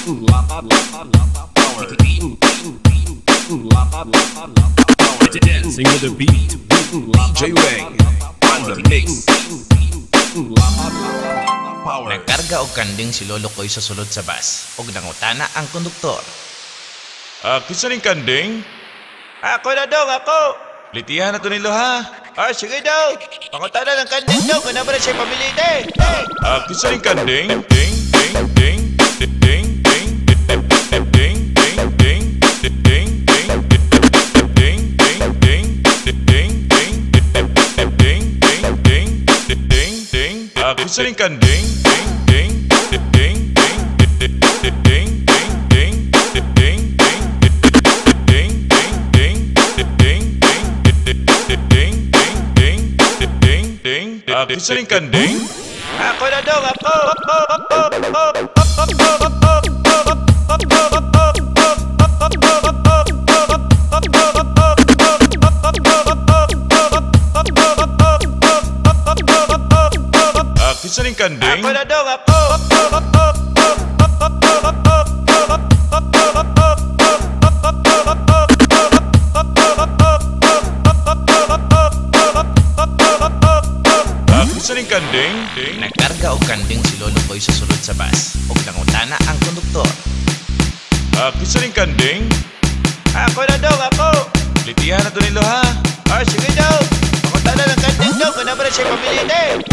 Dancing with the beat. DJ Weng on the mix. Nagkarga og kanding si Lolo Koy sa sulod sa bus og nangutana ang konduktor. Kisa ning kanding? Ako na daw, ako! Litihan na to nilo ha. Sige daw! Pangutana ng kanding daw, kung naman na siya pamilite! Kisa ning kanding? Ding, ding, ding, ding, ding, ding, ding, ding, ding, ding, ding, ding, ding, ding, ding, ding. Kisa ning kanding? Ding, ding, ding, ding, ding, ding, ding, ding, Kisa ning kanding? Ako na daw, ako! Kisa ning kanding? Ako na daw, ako! Kisa ning kanding? Ding. Nagkarga og kanding si Lolo Koy sa sulod sa bus og nangutana ang konduktor. Kisa ning kanding? Ako na daw, ako! Litihan na to nilo ha. Sige daw! Pangutana ng kanding daw, kung naman na siya pamilite!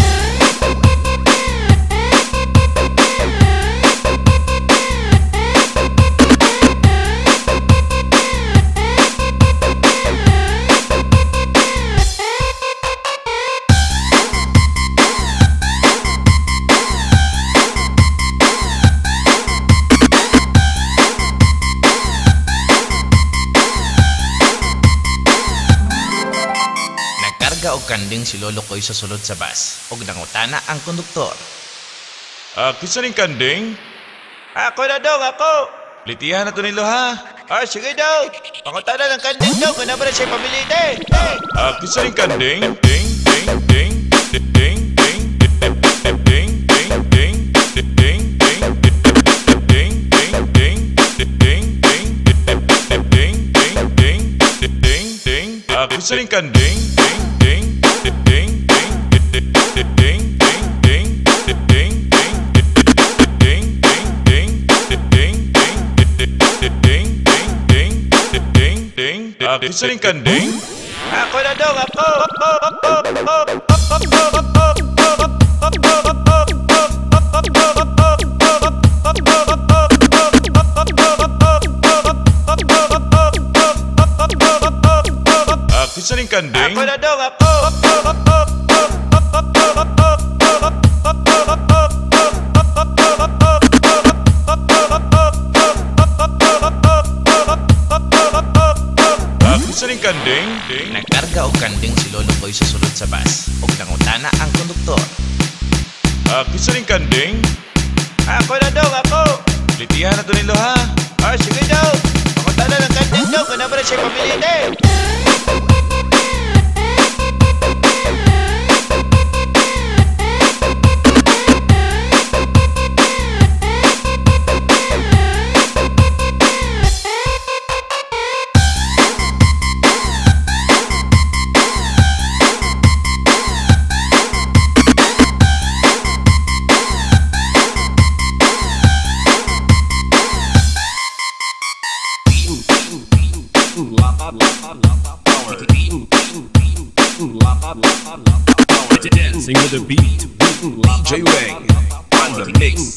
Nagkarga og kanding si Lolo Koy sa sulod sa bus og nangutana ang konduktor. Kisa ning kanding? Ako na daw, ako! Litihan na to nilo ha. Sige daw! Pangutana ng kanding daw, kung naman na siya pamilite! Kisa ning kanding? Ding, ding, ding, ding, ding, ding, ding, ding, ding, ding, ding, ding, ding, ding. Kisa ning kanding? Ding, ding, ding, ding, ding, ding, ding, ding, Kisa ning kanding? Ako na daw, ako! Kisa ning kanding? Ako na daw, ako! Kisa ning kanding? Ding. Nagkarga og kanding si Lolo Koy sa sulod sa bus og nangutana ang konduktor. Kisa ning kanding? Ako na daw, ako! Litihan na to nilo ha. Sige daw! Pangutana ng kanding daw, kung naman na siya pamilite! Dancing with the beat. DJ Weng on the mix.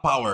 Power.